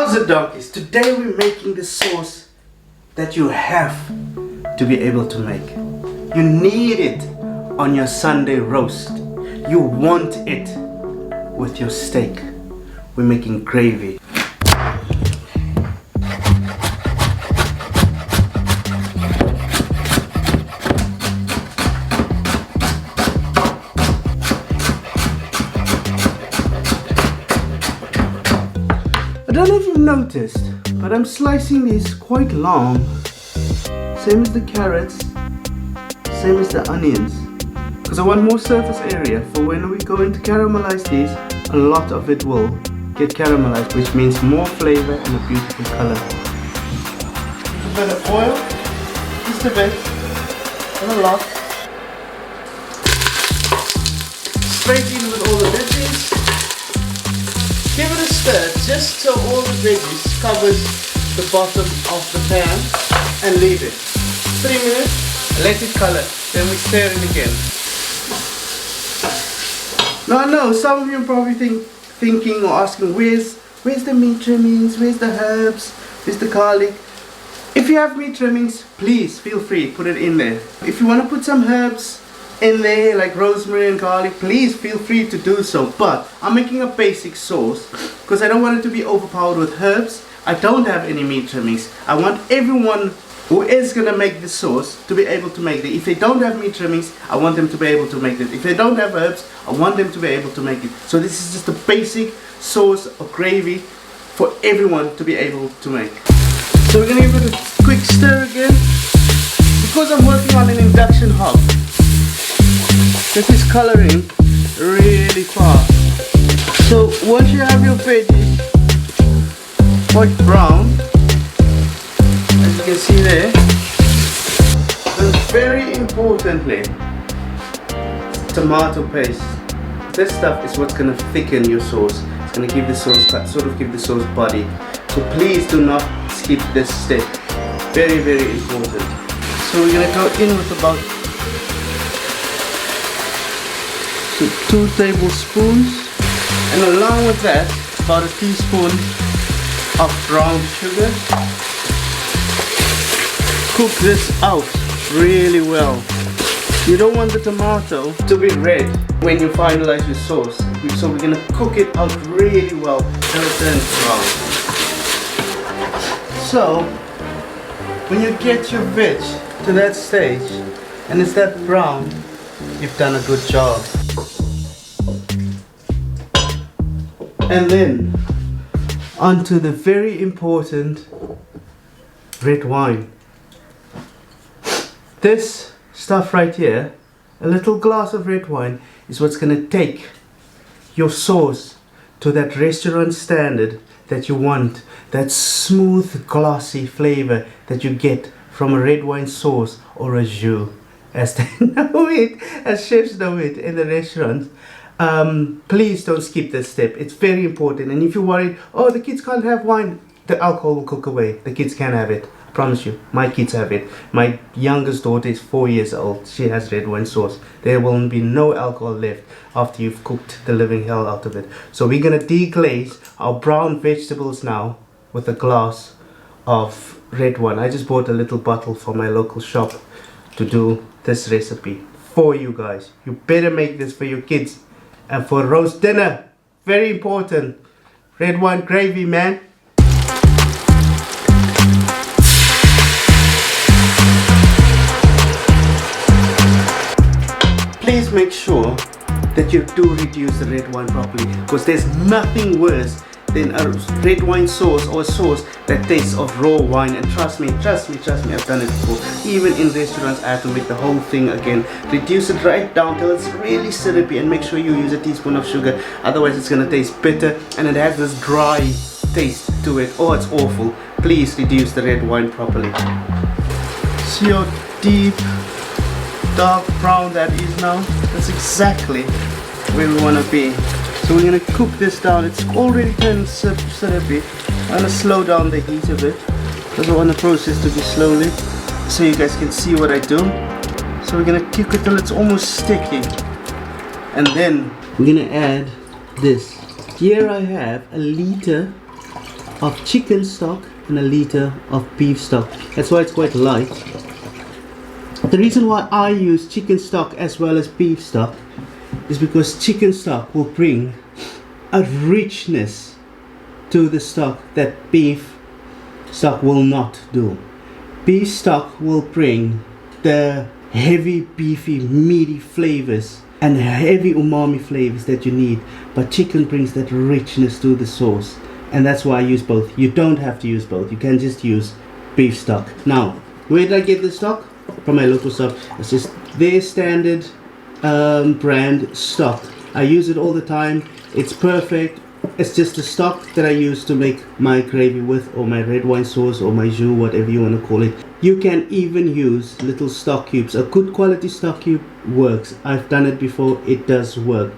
How's it, donkeys? Today we're making the sauce that you have to be able to make. You need it on your Sunday roast. You want it with your steak. We're making gravy. I don't know if you've noticed, but I'm slicing these quite long. Same as the carrots, same as the onions. Because I want more surface area for when we go in to caramelize these, a lot of it will get caramelized, which means more flavor and a beautiful color. A bit of oil, just a bit, not a lot. Straight in with all the veggies. Give it a stir just so all the veggies covers the bottom of the pan and leave it. 3 minutes, let it color, then we stir it again. Now I know some of you are probably thinking or asking, where's the meat trimmings, where's the herbs, where's the garlic? If you have meat trimmings, please feel free, put it in there. If you want to put some herbs in there like rosemary and garlic, please feel free to do so. But I'm making a basic sauce because I don't want it to be overpowered with herbs. I don't have any meat trimmings. I want everyone who is gonna make the sauce to be able to make it. If they don't have meat trimmings, I want them to be able to make it. If they don't have herbs, I want them to be able to make it. So this is just a basic sauce or gravy for everyone to be able to make. So we're gonna give it a quick stir again. Because I'm working on an induction hob, this is coloring really fast. So once you have your veggies quite brown, as you can see there, and very importantly, tomato paste. This stuff is what's going to thicken your sauce. It's going to give the sauce, sort of give the sauce body. So please do not skip this step. Very, very important. So we're going to go in with about 2 tablespoons, and along with that about a teaspoon of brown sugar. Cook this out really well. You don't want the tomato to be red when you finalize your sauce, so we're gonna cook it out really well until it turns brown. So when you get your veg to that stage and it's that brown, you've done a good job. And then onto the very important red wine. This stuff right here, a little glass of red wine, is what's going to take your sauce to that restaurant standard that you want, that smooth glossy flavor that you get from a red wine sauce or a jus, as they know it, as chefs know it in the restaurants. Please don't skip this step. It's very important. And if you're worried, oh, the kids can't have wine, the alcohol will cook away. The kids can have it. I promise you. My kids have it. My youngest daughter is 4 years old. She has red wine sauce. There will be no alcohol left after you've cooked the living hell out of it. So we're going to deglaze our brown vegetables now with a glass of red wine. I just bought a little bottle from my local shop to do this recipe for you guys. You better make this for your kids. And for roast dinner, very important, red wine gravy, man. Please make sure that you do reduce the red wine properly, because there's nothing worse than a red wine sauce or a sauce that tastes of raw wine. And trust me, I've done it before. Even in restaurants, I have to make the whole thing again. Reduce it right down till it's really syrupy, and make sure you use a teaspoon of sugar, otherwise it's gonna taste bitter and it has this dry taste to it. Oh, it's awful. Please reduce the red wine properly. See how deep dark brown that is now? That's exactly where we want to be. So we're going to cook this down. It's already turned syrupy. I'm going to slow down the heat a bit because I want the process to be slowly, so you guys can see what I do. So we're going to cook it till it's almost sticky, and then we're going to add this. Here I have a liter of chicken stock and a liter of beef stock. That's why it's quite light. The reason why I use chicken stock as well as beef stock is because chicken stock will bring a richness to the stock that beef stock will not do. Beef stock will bring the heavy, beefy, meaty flavors and heavy umami flavors that you need, but chicken brings that richness to the sauce, and that's why I use both. You don't have to use both, you can just use beef stock. Now, where did I get the stock? From my local shop. It's just their standard brand stock. I use it all the time. It's perfect. It's just the stock that I use to make my gravy with, or my red wine sauce, or my jus, whatever you want to call it. You can even use little stock cubes. A good quality stock cube works. I've done it before. It does work.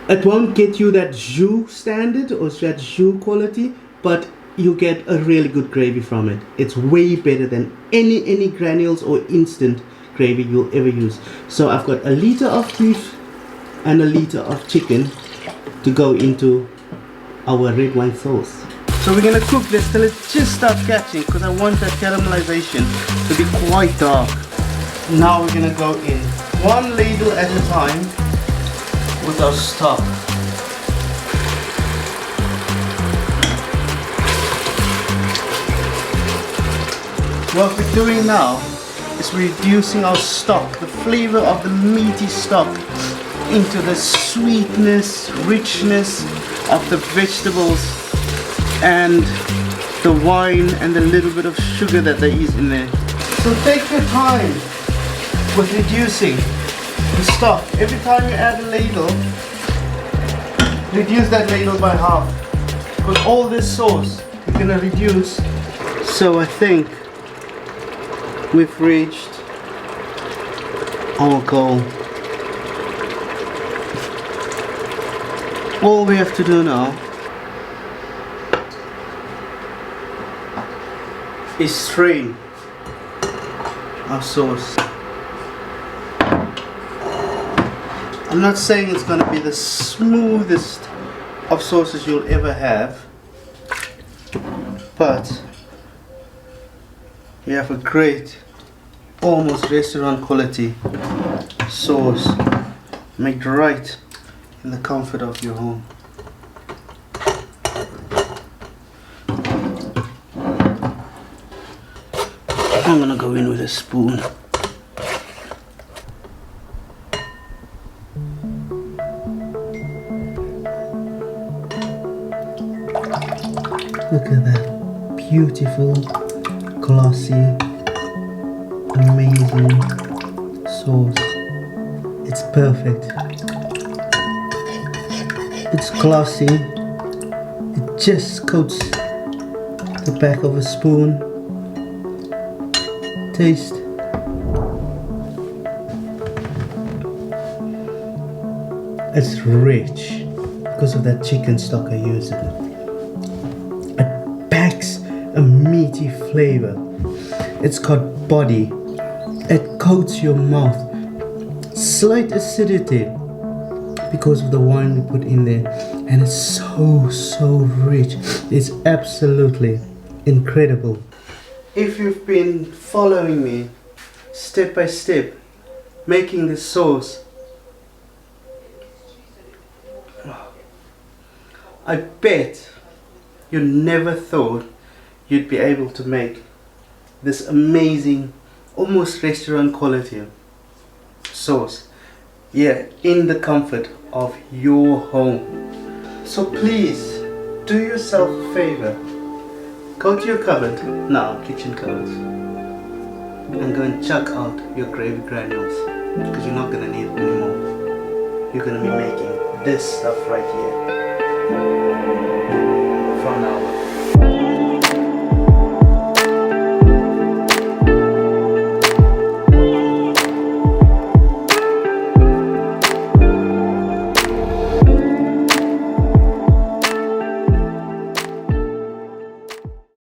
It won't get you that jus standard or that jus quality, but you get a really good gravy from it. It's way better than any granules or instant gravy you'll ever use. So I've got a liter of beef and a liter of chicken to go into our red wine sauce. So we're gonna cook this till it just starts catching, because I want that caramelization to be quite dark. Now we're gonna go in one ladle at a time with our stock. What we're doing now is reducing our stock, the flavor of the meaty stock, into the sweetness, richness of the vegetables and the wine and the little bit of sugar that there is in there. So take your time with reducing the stock. Every time you add a ladle, reduce that ladle by half. Because all this sauce is going to reduce. So I think we've reached our goal. All we have to do now is strain our sauce. I'm not saying it's going to be the smoothest of sauces you'll ever have, but we have a great, almost restaurant quality sauce made right in the comfort of your home. I'm gonna go in with a spoon. Look at that beautiful, glossy, amazing sauce. It's perfect. It's glossy. It just coats the back of a spoon. Taste. It's rich because of that chicken stock I used in it. It packs a meaty flavor. It's got body. It coats your mouth. Slight acidity because of the wine we put in there, and it's so rich. It's absolutely incredible. If you've been following me step by step making this sauce, I bet you never thought you'd be able to make this amazing, almost restaurant quality sauce, yeah, in the comfort of your home. So please do yourself a favor. Go to your cupboard, now kitchen cupboard, and go and chuck out your gravy granules, because you're not going to need any more. You're going to be making this stuff right here from now on.